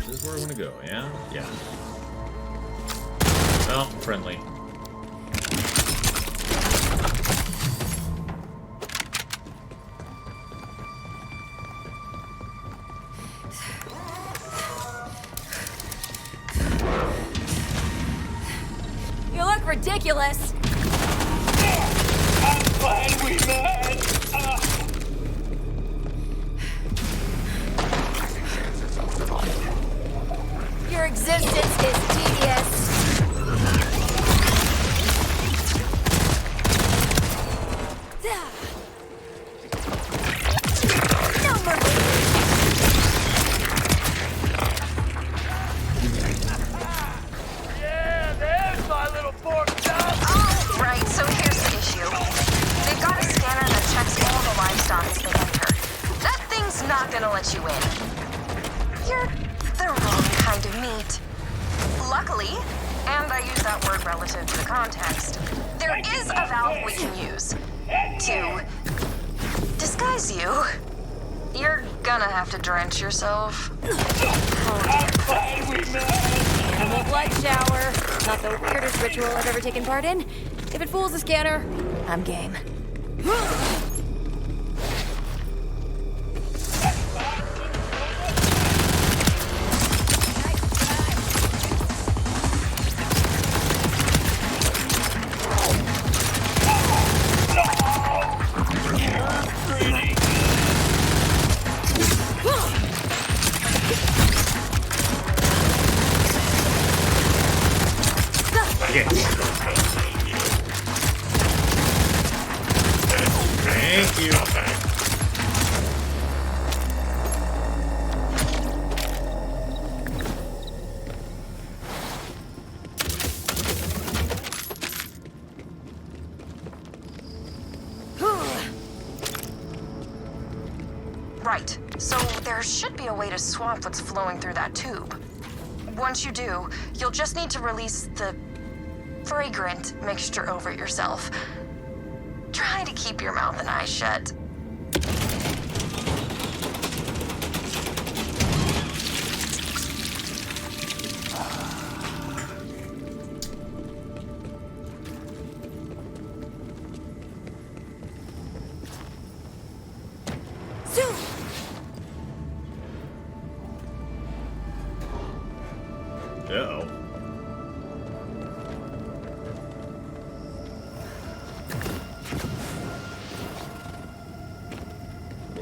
This is where I want to go, yeah? Yeah. Well, friendly. You look ridiculous. I'm glad we met. Your existence is tedious. No mercy. Yeah, there's my little pork chop. Oh, right, so here's the issue. They've got a scanner that checks all the livestock as they enter. That thing's not gonna let you in. You're the wrong kind of meat. Luckily, and I use that word relative to the context, there is a valve we can use to disguise you. You're gonna have to drench yourself. I'm glad we met. Animal blood shower. Not the weirdest ritual I've ever taken part in. If it fools the scanner, I'm game. Yeah. Thank you. Right, so there should be a way to swap what's flowing through that tube. Once you do, you'll just need to release the fragrant mixture over yourself. Try to keep your mouth and eyes shut. Uh-oh.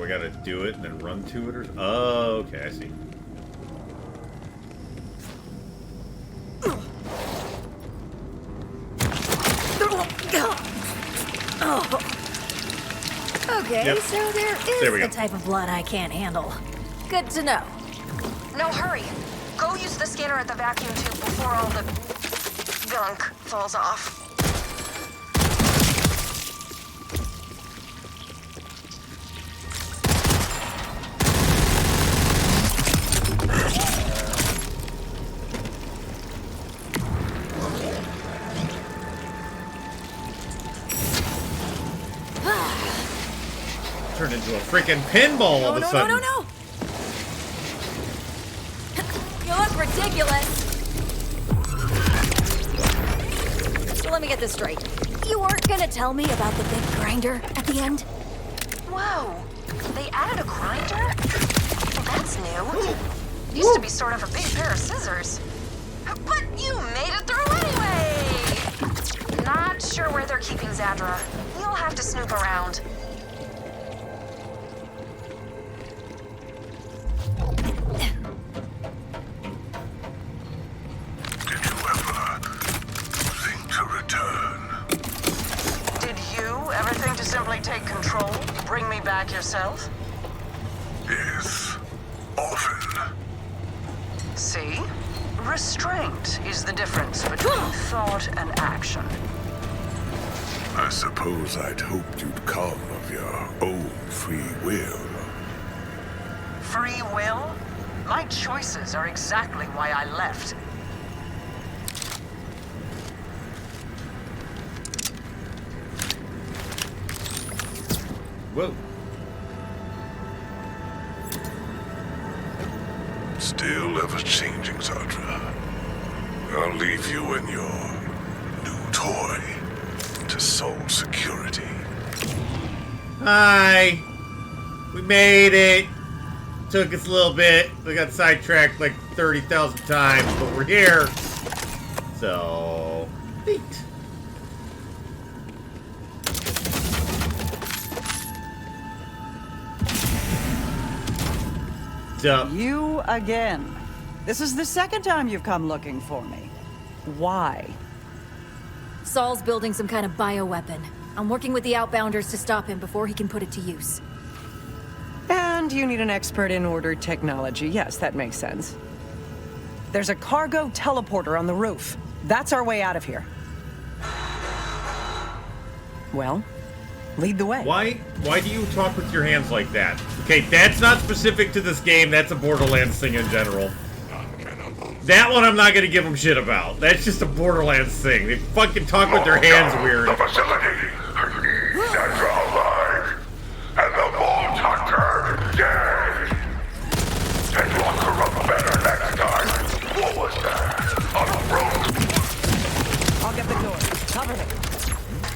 We gotta do it and then run to it or... Oh, okay, I see. Okay, Yep. so there There we is go. the type of blood I can't handle. Good to know. No, hurry. Go use the scanner at the vacuum tube before all the gunk falls off. Turned into a freaking pinball all of a sudden. No. You look ridiculous. So let me get this straight. You weren't gonna tell me about the big grinder at the end? Whoa, they added a grinder? That's new. Used to be sort of a big pair of scissors. But you made it through anyway! Not sure where they're keeping Zadra. You'll have to snoop around. Did you ever think to return? Did you ever think to simply take control? Bring me back yourself? Yes, often. See? Restraint is the difference between thought and action. I suppose I'd hoped you'd come of your own free will. Free will? My choices are exactly why I left. Whoa. Still ever-changing, Zadra. I'll leave you and your new toy to Soul Security. Hi. We made it. Took us a little bit. We got sidetracked like 30,000 times, but we're here. So, neat. Duh. You again. This is the second time you've come looking for me. Why? Saul's building some kind of bioweapon. I'm working with the Outbounders to stop him before he can put it to use. And you need an expert in ordered technology. Yes, that makes sense. There's a cargo teleporter on the roof. That's our way out of here. Well, lead the way. Why do you talk with your hands like that? Okay, that's not specific to this game. That's a Borderlands thing in general. That one I'm not gonna give them shit about. That's just a Borderlands thing. They fucking talk with their hands weird. The facility needs Zadra alive, and the Vault Hunter dead. And lock her up better next time. What was that? On a rope? I'll get the door. Cover me.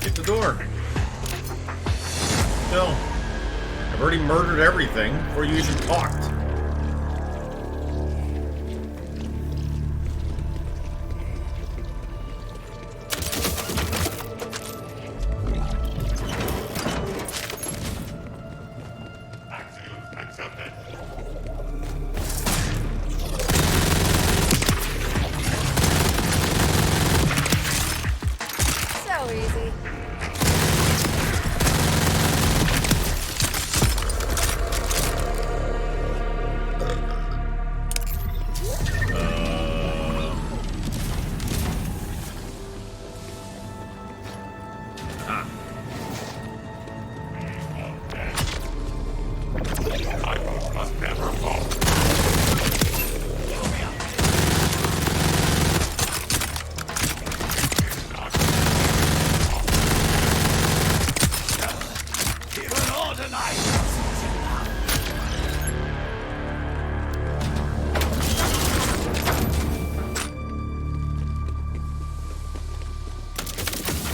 Get the door. No. I've already murdered everything before you even talked. So easy.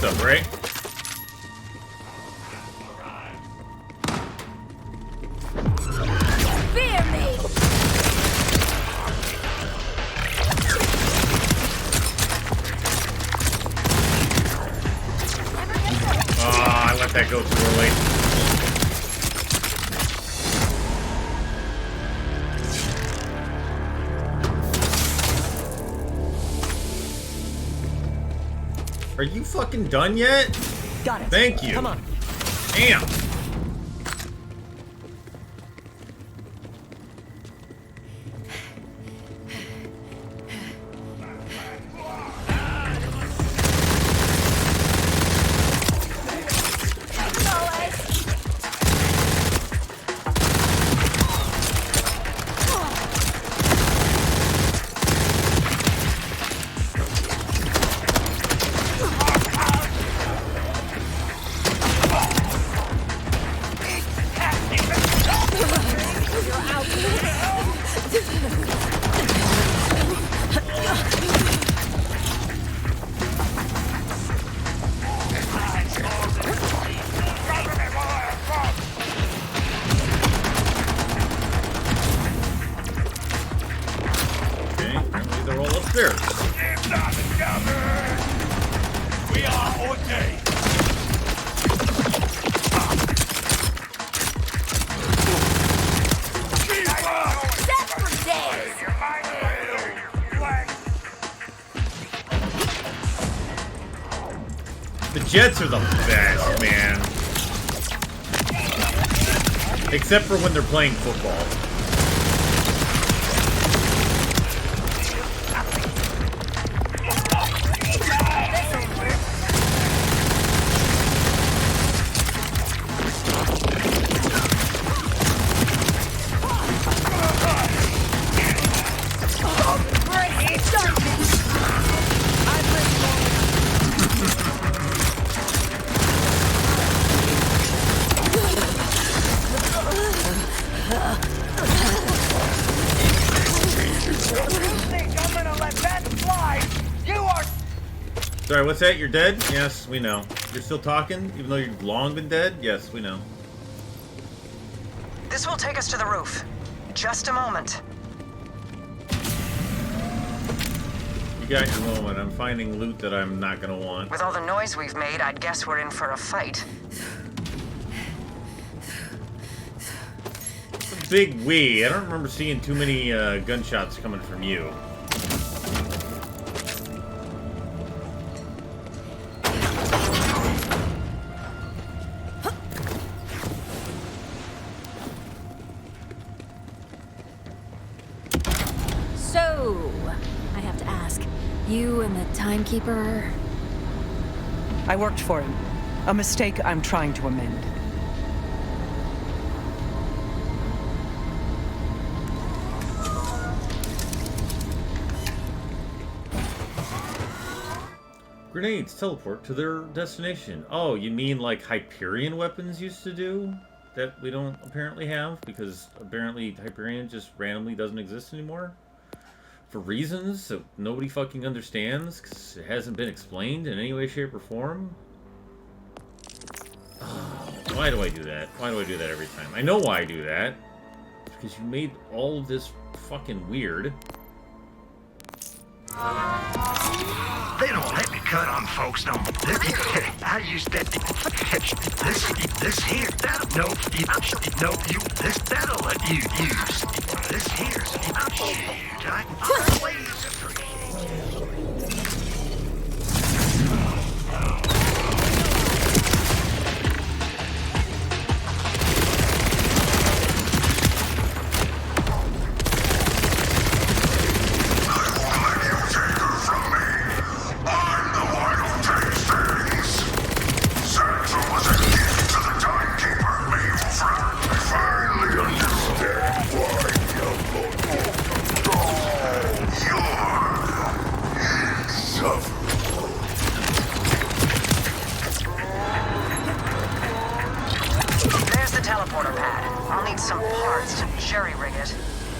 What's up, Ray? Fear me! I let that go too early. Are you fucking done yet? Got it. Thank you. Come on. Damn. Okay, apparently they're all upstairs. We are ordained. That's for days! The jets are the best, man. Except for when they're playing football. Sorry, what's that? You're dead? Yes, we know. You're still talking, even though you've long been dead? Yes, we know. This will take us to the roof. Just a moment. You got your moment. I'm finding loot that I'm not gonna want. With all the noise we've made, I'd guess we're in for a fight. It's a big we. I don't remember seeing too many gunshots coming from you. You and the timekeeper... I worked for him. A mistake I'm trying to amend. Grenades teleport to their destination. Oh, you mean like Hyperion weapons used to do? That we don't apparently have? Because apparently Hyperion just randomly doesn't exist anymore? For reasons that nobody fucking understands, because it hasn't been explained in any way, shape, or form? Oh, why do I do that? Why do I do that every time? I know why I do that. It's because you made all of this fucking weird. They don't let me cut on folks no more. I used that. This here. That'll let you use. This here's shoot. I always appreciate.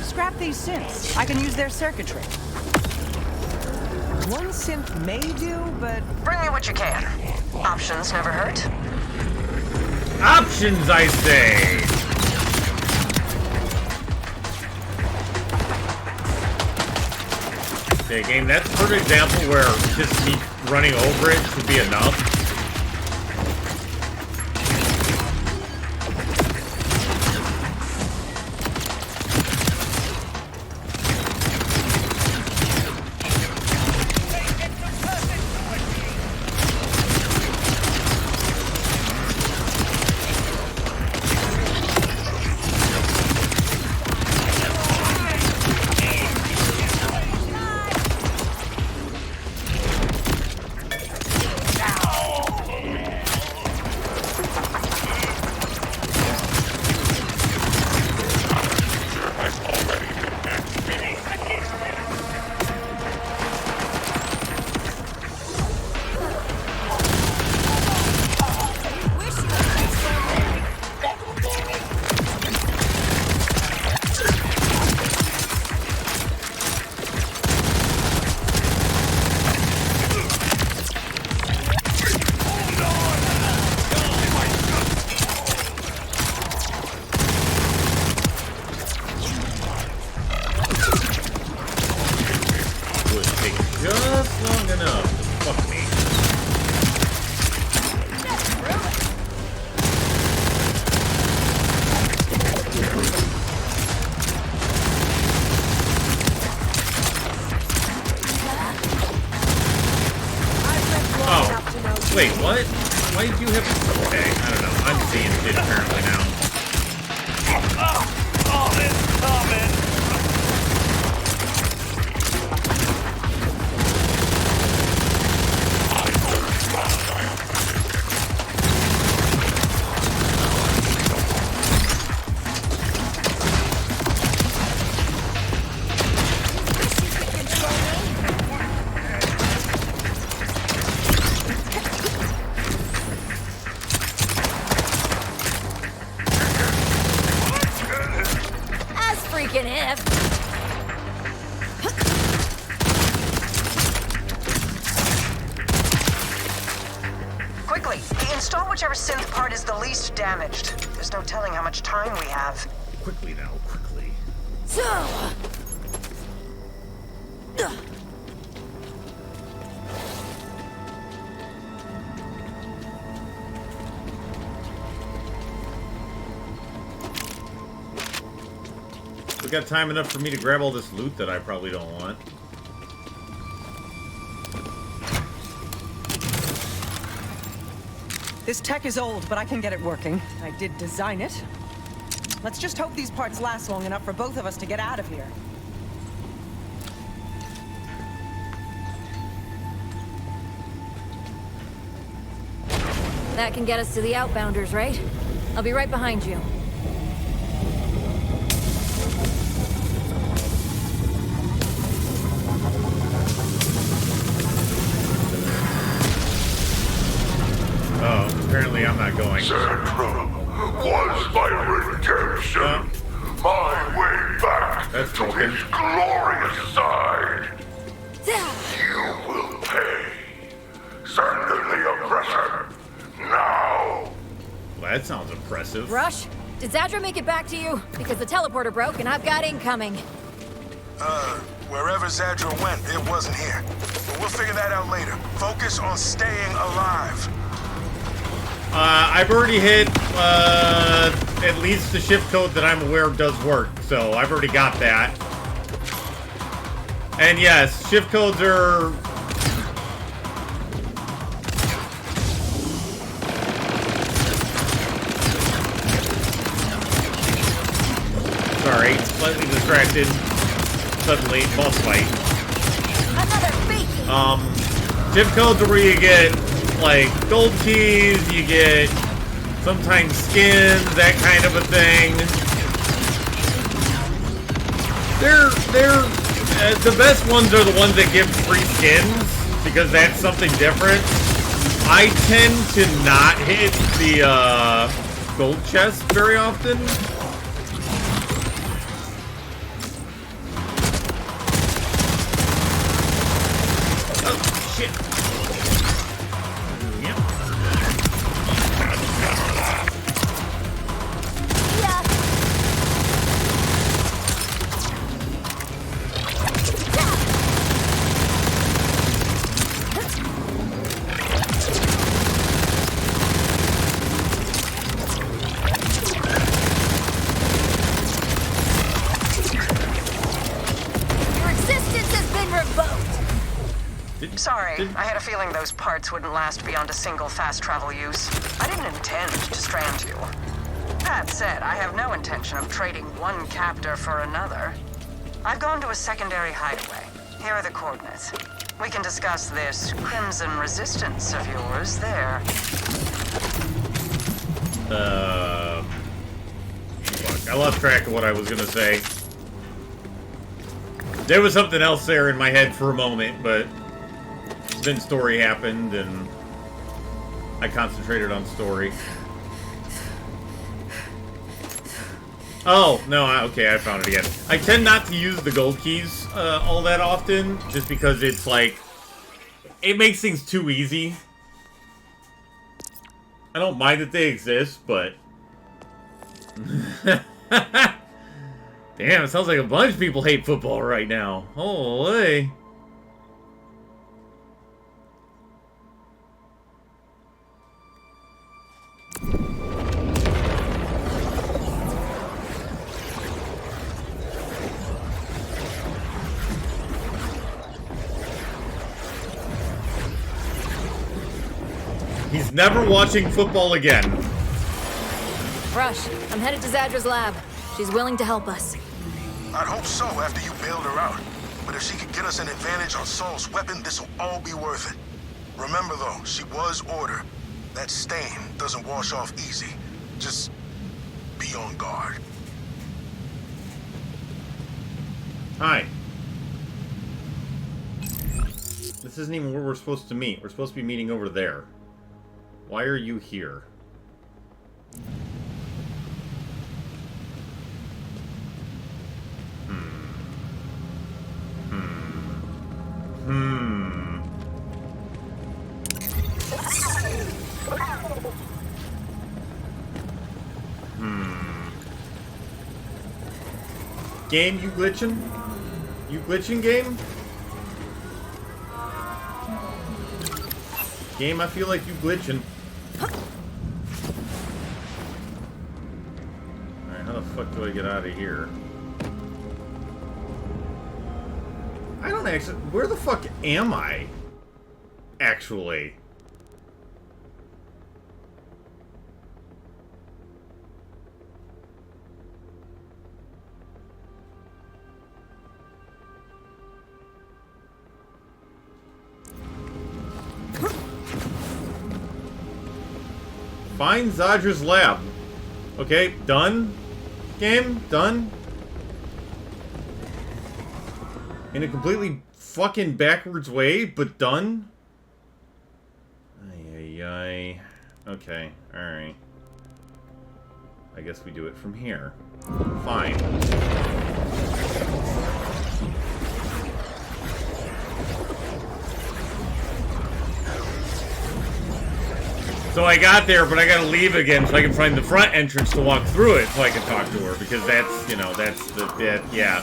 Scrap these synths. I can use their circuitry. One synth may do, but... Bring me what you can. Options never hurt. Options, I say! Okay, game, that's a perfect example where just me running over it should be enough. Wait, what? Why did you have... Okay, I don't know. I'm seeing shit apparently now. Oh, it's coming! whichever synth part is the least damaged. There's no telling how much time we have. Quickly now, quickly. We got time enough for me to grab all this loot that I probably don't want. This tech is old, but I can get it working. I did design it. Let's just hope these parts last long enough for both of us to get out of here. That can get us to the outbounders, right? I'll be right behind you. Oh, apparently I'm not going. Zadra was my redemption. My way back That's to broken. his glorious side. You will pay. Send the oppressor. Now. Well, that sounds impressive. Rush, did Zadra make it back to you? Because the teleporter broke and I've got incoming. Wherever Zadra went, it wasn't here. But we'll figure that out later. Focus on staying alive. I've already hit, at least the shift code that I'm aware of does work, so I've already got that. And yes, shift codes are... Sorry, slightly distracted. Suddenly, boss fight. Another beacon! Shift codes are where you get, like, gold keys, you get sometimes skins, that kind of a thing. The best ones are the ones that give free skins, because that's something different. I tend to not hit the, gold chest very often. Oh, shit. Yep. Your existence has been revoked! Sorry, I had a feeling those parts wouldn't last beyond a single fast travel use. I didn't intend to strand you. That said, I have no intention of trading one captor for another. I've gone to a secondary hideaway. Here are the coordinates. We can discuss this crimson resistance of yours there. Fuck, I lost track of what I was gonna say. There was something else there in my head for a moment, but then story happened, and I concentrated on story. Oh, no, okay, I found it again. I tend not to use the gold keys all that often, just because it's like, it makes things too easy. I don't mind that they exist, but... Damn, it sounds like a bunch of people hate football right now. Holy. He's never watching football again. Rush, I'm headed to Zadra's lab. She's willing to help us. I'd hope so after you bailed her out. But if she could get us an advantage on Saul's weapon, this'll all be worth it. Remember though, she was Order. That stain doesn't wash off easy. Just be on guard. Hi. This isn't even where we're supposed to meet. We're supposed to be meeting over there. Why are you here? Game, you glitching? You glitching, game? Game, I feel like you glitching. Alright, how the fuck do I get out of here? I don't actually... Where the fuck am I? Actually. Find Zadra's lab. Okay, done. Game, done. In a completely fucking backwards way, but done. Ay, ay, ay. Okay, alright. I guess we do it from here. Fine. So I got there, but I gotta leave again so I can find the front entrance to walk through it so I can talk to her, because that's, you know, that's the, yeah.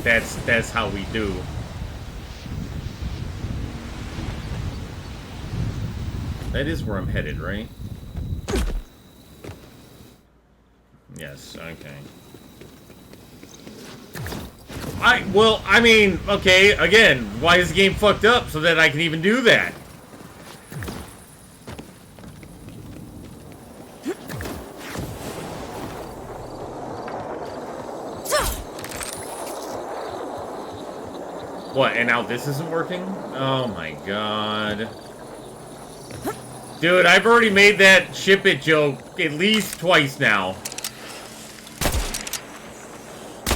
That's how we do. That is where I'm headed, right? Yes, okay. Well, I mean, okay, again, why is the game fucked up so that I can even do that? What, and now this isn't working? Oh my god. Dude, I've already made that ship it joke at least twice now.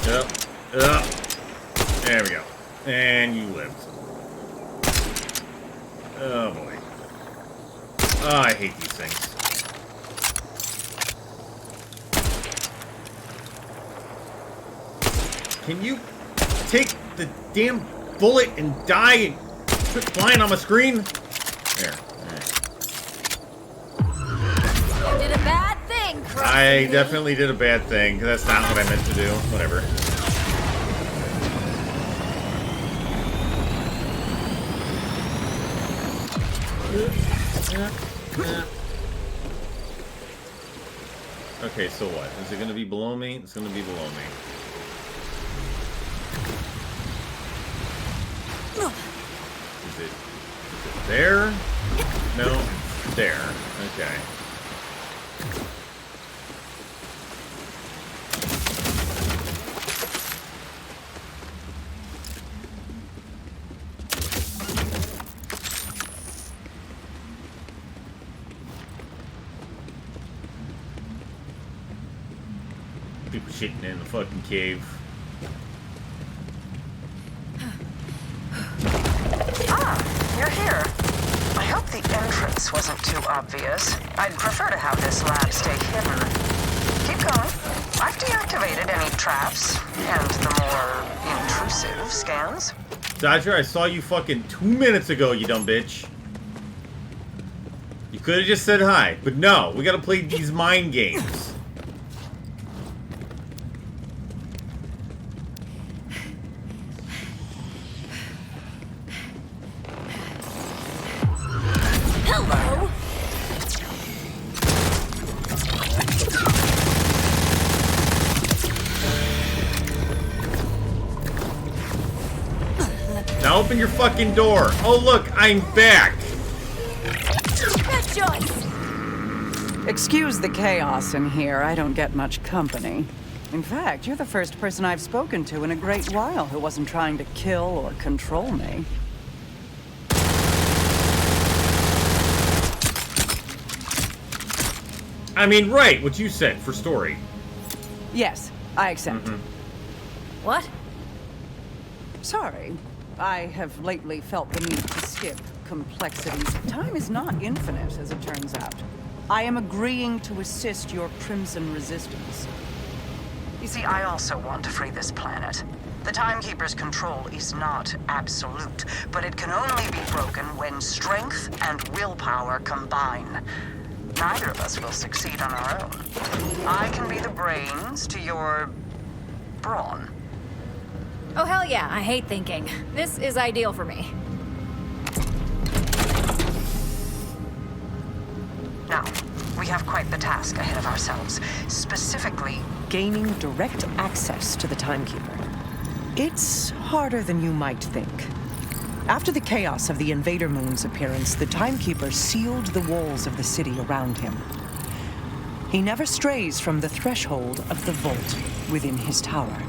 Yep. There we go. And you lived. Oh boy. Oh, I hate these things. Can you take the damn bullet and die and quit flying on my screen? There. You did a bad thing, I definitely did a bad thing. That's not what I meant to do. Whatever. Okay, so what? Is it gonna be below me? It's gonna be below me. Is it there? No, there. Okay. People shitting in the fucking cave. You're here. I hope the entrance wasn't too obvious. I'd prefer to have this lab stay hidden. Keep going. I've deactivated any traps and the more intrusive scans. Zadra, I saw you fucking 2 minutes ago, you dumb bitch. You could have just said hi, but no, we gotta play these mind games. Hello. Now open your fucking door. Oh look, I'm back. Good choice. Excuse the chaos in here. I don't get much company. In fact, you're the first person I've spoken to in a great while who wasn't trying to kill or control me. I mean, right, what you said for story. Yes, I accept. What? Sorry. I have lately felt the need to skip complexities. Time is not infinite, as it turns out. I am agreeing to assist your Crimson Resistance. You see, I also want to free this planet. The Timekeeper's control is not absolute, but it can only be broken when strength and willpower combine. Neither of us will succeed on our own. I can be the brains to your brawn. Oh, hell yeah, I hate thinking. This is ideal for me. Now, we have quite the task ahead of ourselves. Specifically, Gaining direct access to the Timekeeper. It's harder than you might think. After the chaos of the Invader Moon's appearance, the Timekeeper sealed the walls of the city around him. He never strays from the threshold of the vault within his tower.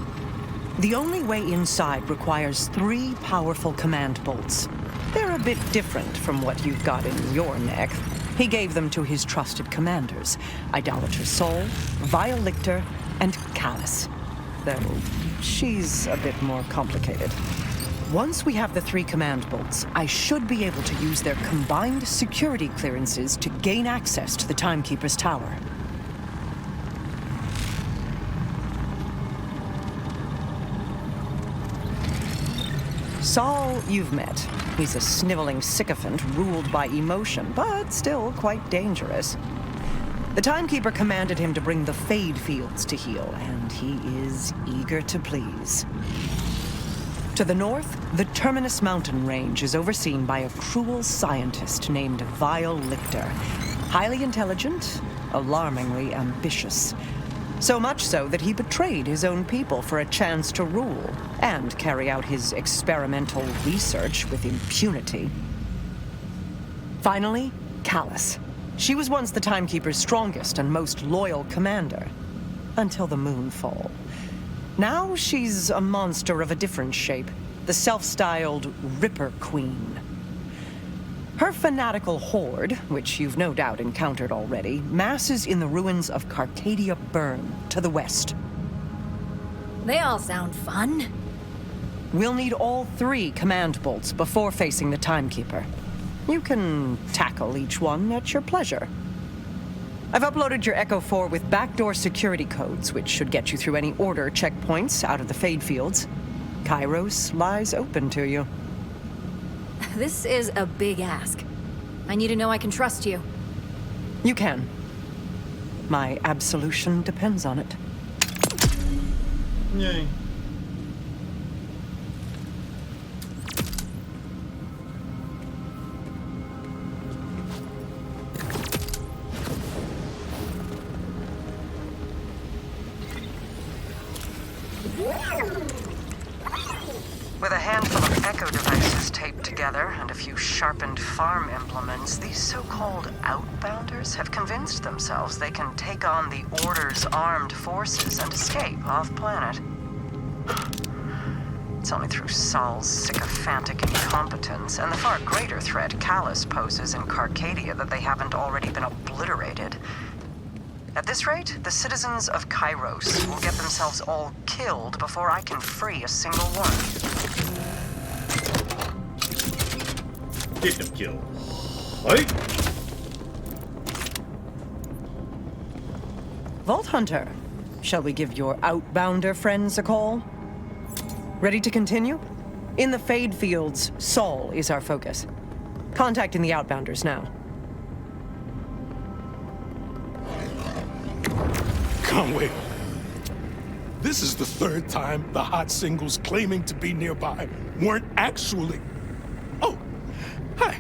The only way inside requires 3 powerful command bolts. They're a bit different from what you've got in your neck. He gave them to his trusted commanders, Idolater Sol, Vile Lictor, and Callus. Though she's a bit more complicated. Once we have the 3 command bolts, I should be able to use their combined security clearances to gain access to the Timekeeper's tower. Sol, you've met. He's a sniveling sycophant ruled by emotion, but still quite dangerous. The Timekeeper commanded him to bring the Fade Fields to heal, and he is eager to please. To the north, the Terminus mountain range is overseen by a cruel scientist named Vile Lictor. Highly intelligent, alarmingly ambitious. So much so that he betrayed his own people for a chance to rule and carry out his experimental research with impunity. Finally, Callus. She was once the Timekeeper's strongest and most loyal commander, until the Moonfall. Now she's a monster of a different shape, the self-styled Ripper Queen. Her fanatical horde, which you've no doubt encountered already, masses in the ruins of Carcadia Burn to the west. They all sound fun. We'll need all 3 command bolts before facing the Timekeeper. You can tackle each one at your pleasure. I've uploaded your Echo 4 with backdoor security codes, which should get you through any order checkpoints out of the Fade Fields. Kairos lies open to you. This is a big ask. I need to know I can trust you. You can. My absolution depends on it. Yay. With a handful of Echo devices taped together and a few sharpened farm implements, these so-called outbounders have convinced themselves they can take on the Order's armed forces and escape off-planet. It's only through Sol's sycophantic incompetence and the far greater threat Callus poses in Carcadia that they haven't already been obliterated. At this rate, the citizens of Kairos will get themselves all killed before I can free a single one. Get them killed. Right? Vault Hunter, shall we give your outbounder friends a call? Ready to continue? In the Fade Fields, Sol is our focus. Contacting the outbounders now. Conway, this is the 3rd time the hot singles claiming to be nearby weren't actually... Oh, hi.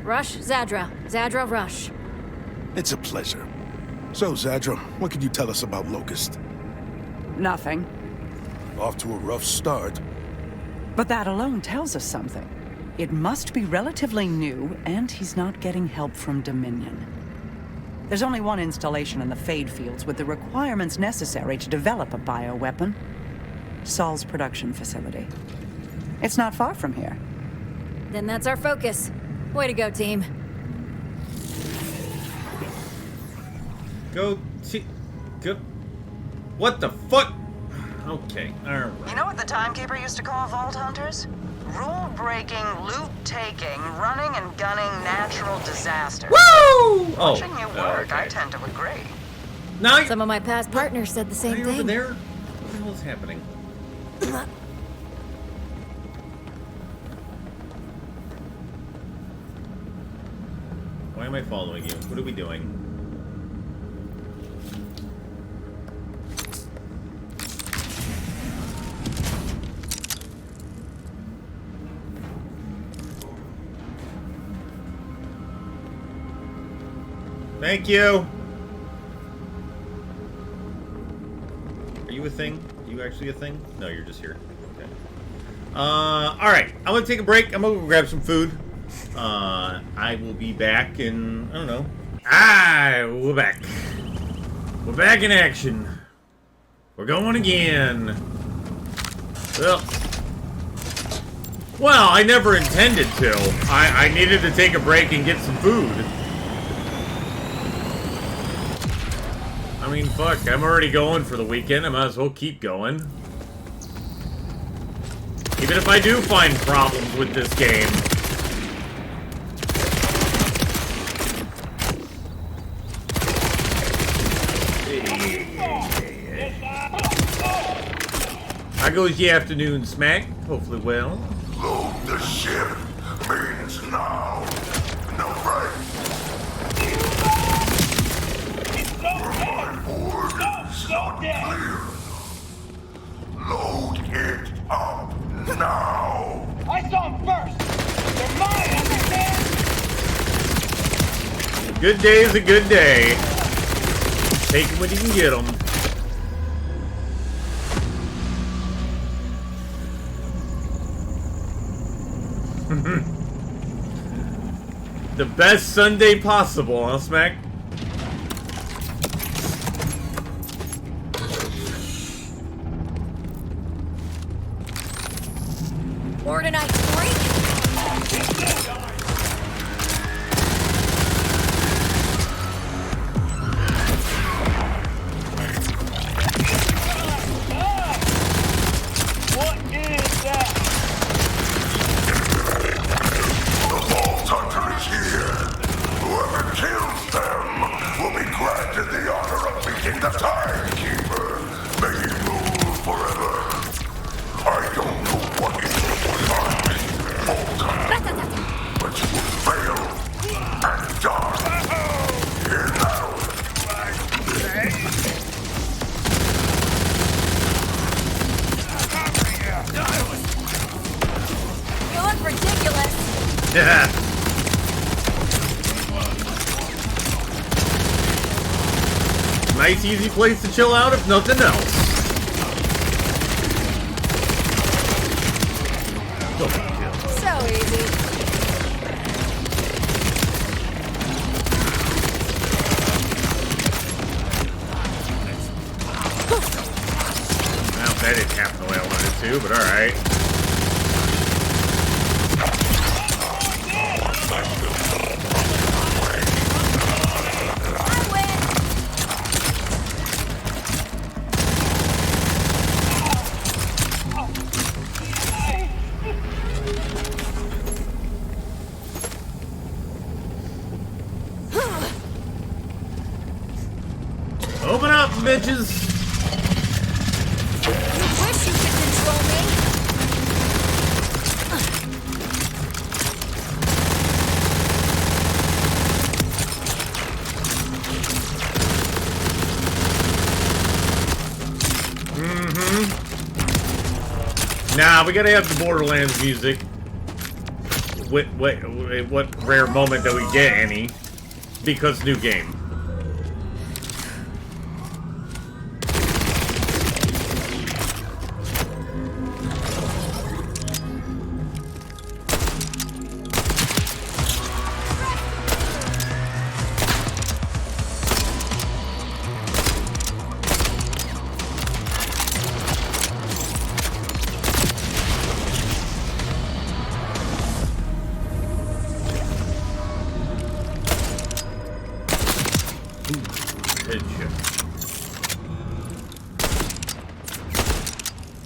Rush, Zadra. Zadra, Rush. It's a pleasure. So, Zadra, what can you tell us about Locust? Nothing. Off to a rough start. But that alone tells us something. It must be relatively new, and he's not getting help from Dominion. There's only one installation in the Fade Fields with the requirements necessary to develop a bioweapon. Sol's production facility. It's not far from here. Then that's our focus. Way to go, team. Go. What the fuck? Okay, alright. You know what the Timekeeper used to call Vault Hunters? Rule-breaking, loot-taking, running and gunning natural disasters. Woo! Watching you work, okay. I tend to agree. Now Some of my past partners said the same are you thing. over there? What the hell is happening? Why am I following you? What are we doing? Thank you. Are you a thing? Are you actually a thing? No, you're just here. Okay. Alright. I'm gonna take a break. I'm gonna go grab some food. I will be back in, I don't know. We're back. We're back in action. We're going again. Well, I never intended to. I needed to take a break and get some food. I mean, fuck, I'm already going for the weekend. I might as well keep going. Even if I do find problems with this game. How goes the afternoon, Smack? Hopefully well. Load the ship means now. No right. My orders not clear. Load it up now. I saw him first. They're mine, understand? Good day is a good day. Take them when you can get them. The best Sunday possible, huh, Smack? More tonight, freak! What is that? Hunter is here. Whoever kills them will be granted the honor of being the Timekeeper. May he rule forever. I don't know what is behind Volta, but you will fail and die. Hear now. You look ridiculous! Yeah. Nice, easy place to chill out, if nothing else. So easy. Well, that didn't happen the way I wanted to, but alright. Open up, bitches! You wish you could control me! Nah, we gotta have the Borderlands music. What rare moment that we get any? Because new game.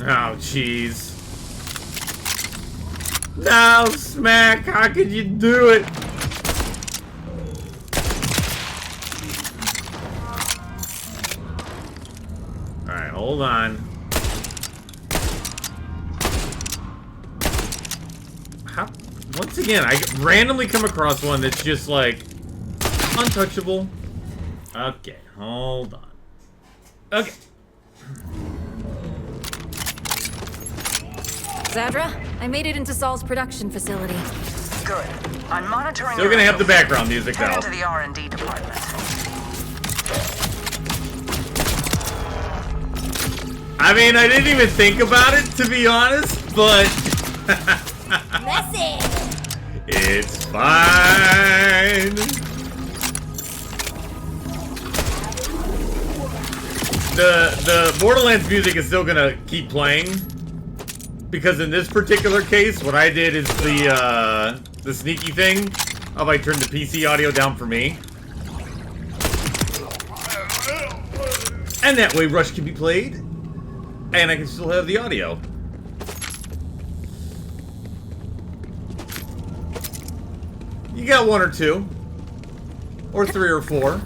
Oh, jeez. No, Smack, how could you do it? Alright, hold on. Once again, I randomly come across one that's just like untouchable. Okay, hold on. Okay. Zadra, I made it into Saul's production facility. Good. I'm monitoring. Still gonna have the background music Head though. into the R&D department. I mean, I didn't even think about it, to be honest, but... Messy! It's fine. The Borderlands music is still gonna keep playing, because in this particular case, what I did is the sneaky thing of I turned the PC audio down for me. And that way Rush can be played, and I can still have the audio. You got one or two, or three or four.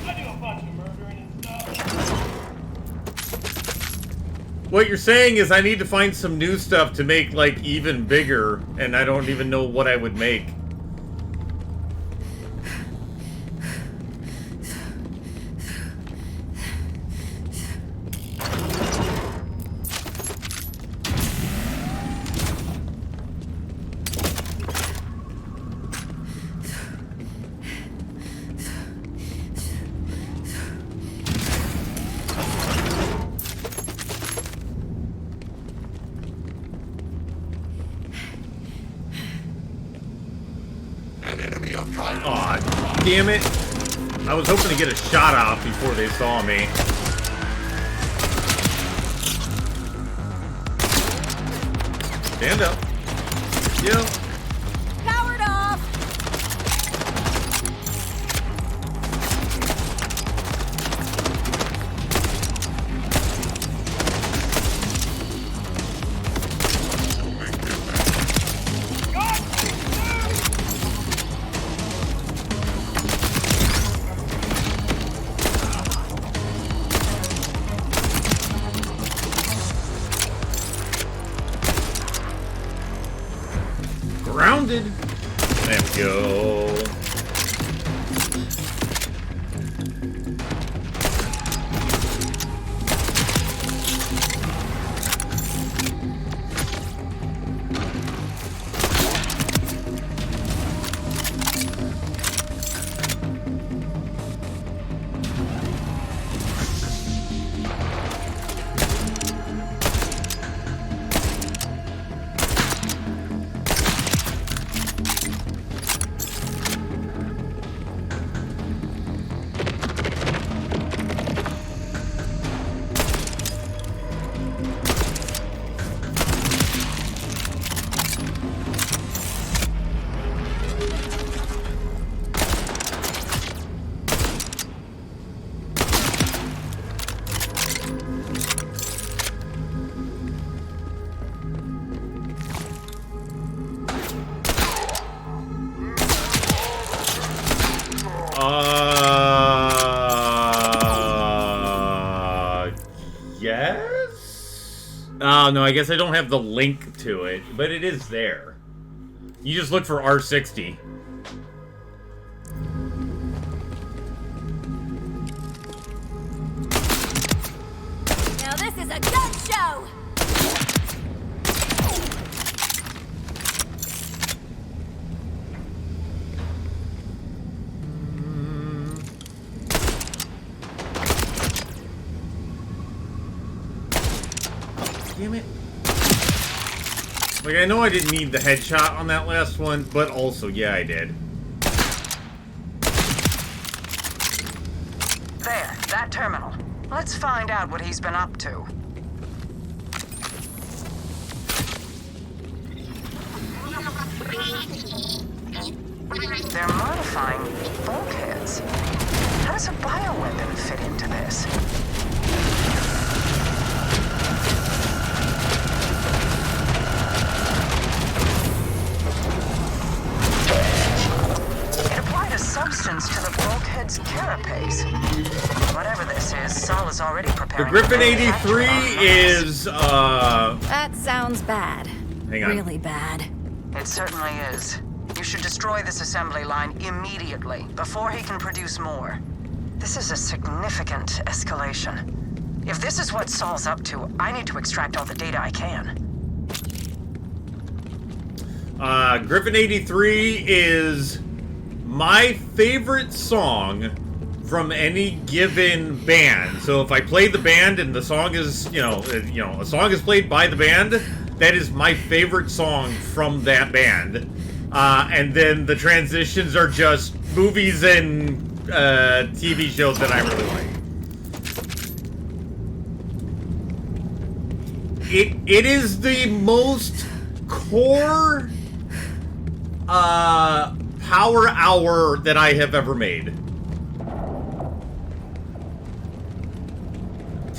I do a bunch of murdering and stuff. What you're saying is I need to find some new stuff to make, like, even bigger, and I don't even know what I would make. Aw, damn it. I was hoping to get a shot off before they saw me. Stand up. Yep. Powered off! Grounded. There we go. Yes? Oh, no, I guess I don't have the link to it, but it is there. You just look for R60. Now this is a gun show! Damn it. Like, I know I didn't need the headshot on that last one, but also, yeah, I did. There, that terminal. Let's find out what he's been up to. They're modifying bulkheads. How does a bioweapon fit into this? It applied a substance to the bulkhead's carapace. Whatever this is, Saul is already The preparing. Gryphon-83 is, That sounds bad. Hang on. Really bad. It certainly is. You should destroy this assembly line immediately, before he can produce more. This is a significant escalation. If this is what Saul's up to, I need to extract all the data I can. Gryphon-83 is my favorite song from any given band. So if I play the band and the song is, a song is played by the band, that is my favorite song from that band. And then the transitions are just movies and TV shows that I really like. It is the most core power hour that I have ever made.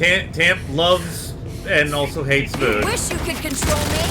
Tamp loves and also hates food. Wish you could control me.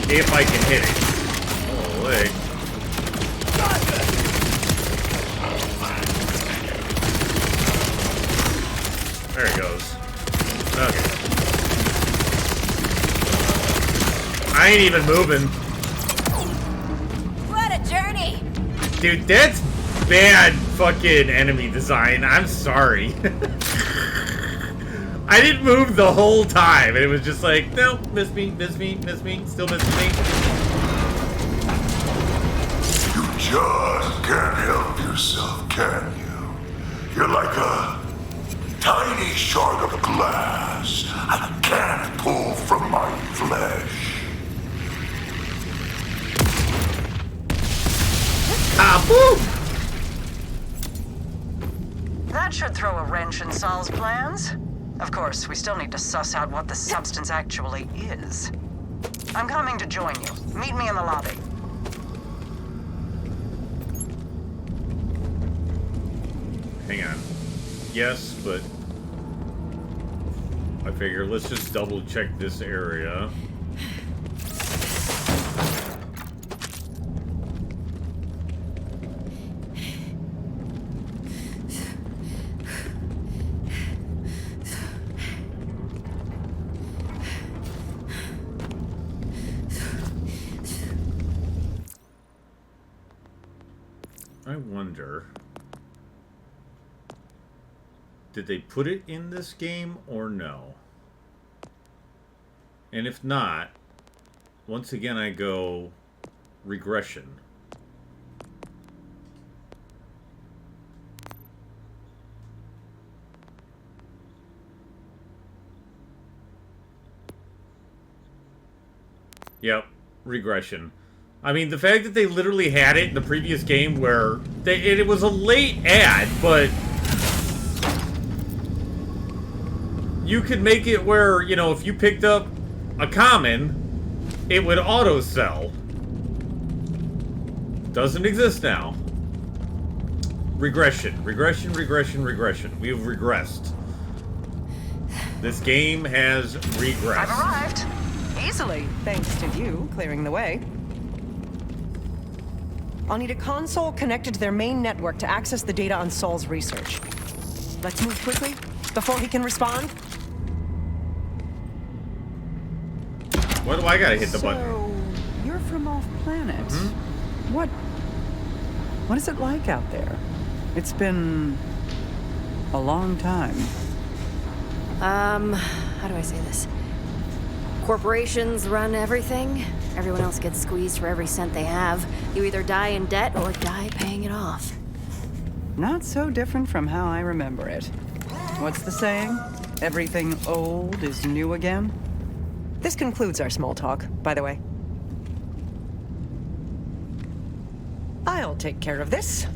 If I can hit it. Holy. There it goes. Okay. I ain't even moving. What a journey! Dude, that's bad fucking enemy design. I'm sorry. I didn't move the whole time, and it was just like, no, miss me, still missing me. You just can't help yourself, can you? You're like a tiny shard of glass I can't pull from my flesh. Boom! That should throw a wrench in Saul's plans. Of course, we still need to suss out what the substance actually is. I'm coming to join you. Meet me in the lobby. Hang on. Yes, but I figure let's just double check this area. I wonder, did they put it in this game or no? And if not, once again I go regression. Yep, regression. I mean, the fact that they literally had it in the previous game where it was a late ad, but you could make it where, you know, if you picked up a common, it would auto-sell. Doesn't exist now. Regression. Regression, regression, regression. We have regressed. This game has regressed. I've arrived. Easily, thanks to you clearing the way. I'll need a console connected to their main network to access the data on Saul's research. Let's move quickly, before he can respond. Why do I gotta hit the button? So, you're from off-planet. Mm-hmm. What is it like out there? It's been a long time. How do I say this? Corporations run everything. Everyone else gets squeezed for every cent they have. You either die in debt or die paying it off. Not so different from how I remember it. What's the saying? Everything old is new again? This concludes our small talk, by the way. I'll take care of this.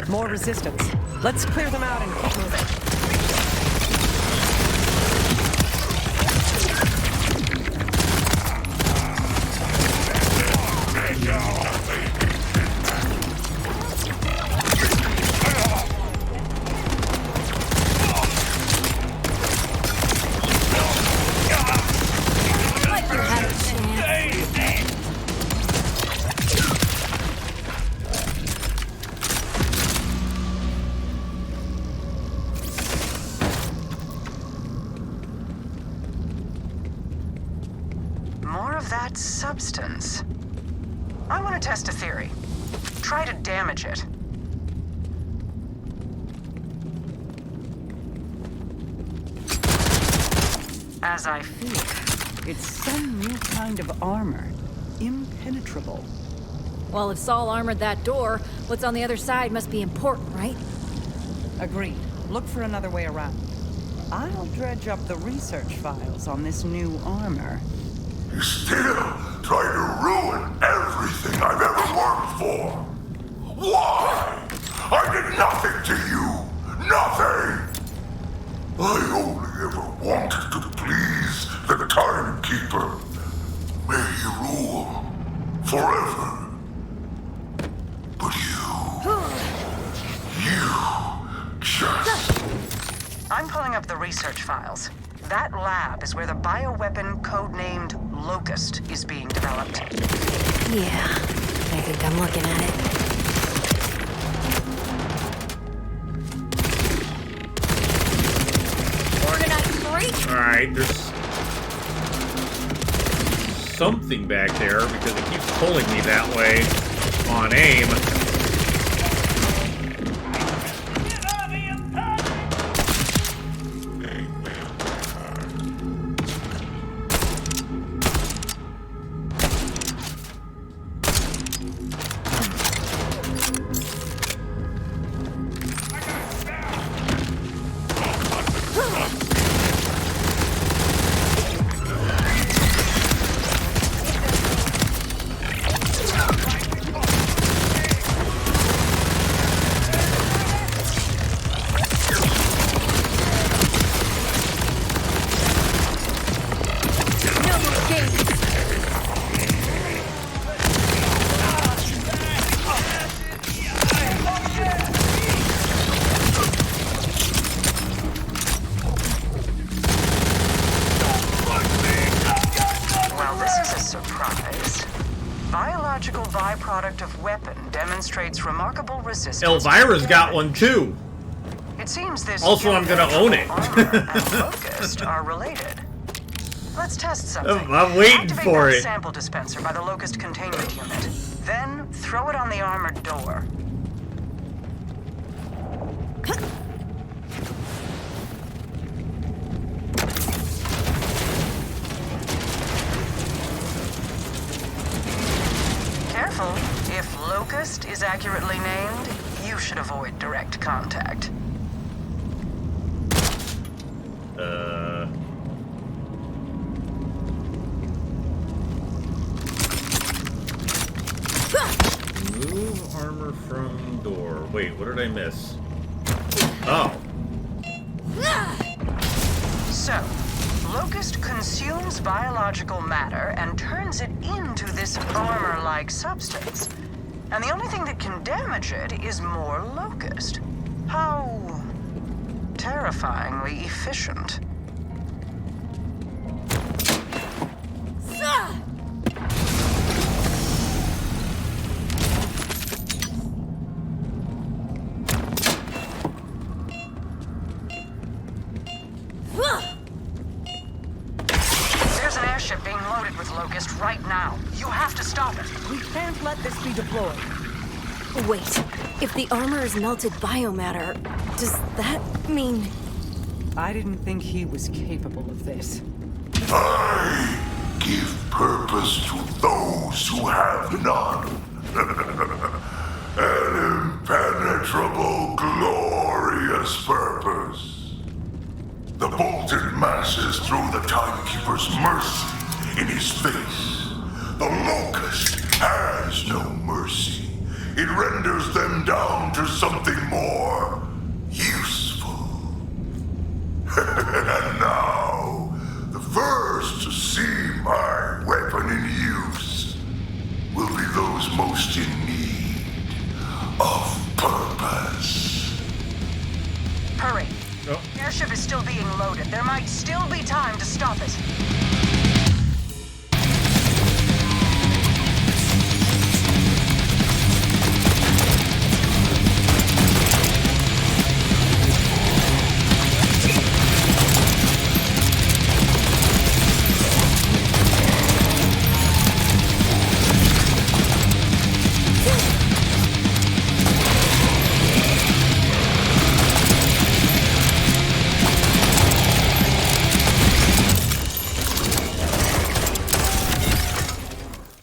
More resistance. Let's clear them out and keep moving. More of that substance. I want to test a theory. Try to damage it. As I fear, It's some new kind of armor. Impenetrable. Well, if Saul armored that door, what's on the other side must be important, right? Agreed. Look for another way around. I'll dredge up the research files on this new armor. You still try to ruin everything I've ever worked for. Why? I did nothing to you. Nothing. I only ever wanted to please the Timekeeper. May he rule forever. But you just... I'm pulling up the research files. That lab is where the bioweapon codenamed Locust is being developed. Yeah, I think I'm looking at it. Alright, there's something back there because it keeps pulling me that way on aim. Elvira's got one too. It seems this also, I'm gonna own it. and Locust are related. Let's test something. I'm waiting Activate for that it. Sample dispenser by the Locust containment unit. Then throw it on the armored door. Careful. If Locust is accurately named, you should avoid direct contact. Move armor from door. Wait, what did I miss? Oh. So, Locust consumes biological matter and turns it into this armor-like substance. And the only thing that can damage it is more Locust. How terrifyingly efficient. There's an airship being loaded with Locust right now. You have to stop it. We can't let this be deployed. Wait, if the armor is melted biomatter, does that mean... I didn't think he was capable of this. I give purpose to those who have none. An impenetrable, glorious purpose. The bolted masses throw the Timekeeper's mercy in his face. The Locust has no mercy. It renders them down to something more useful. And now, the first to see my weapon in use will be those most in need of purpose. Hurry. Oh. The airship is still being loaded. There might still be time to stop it.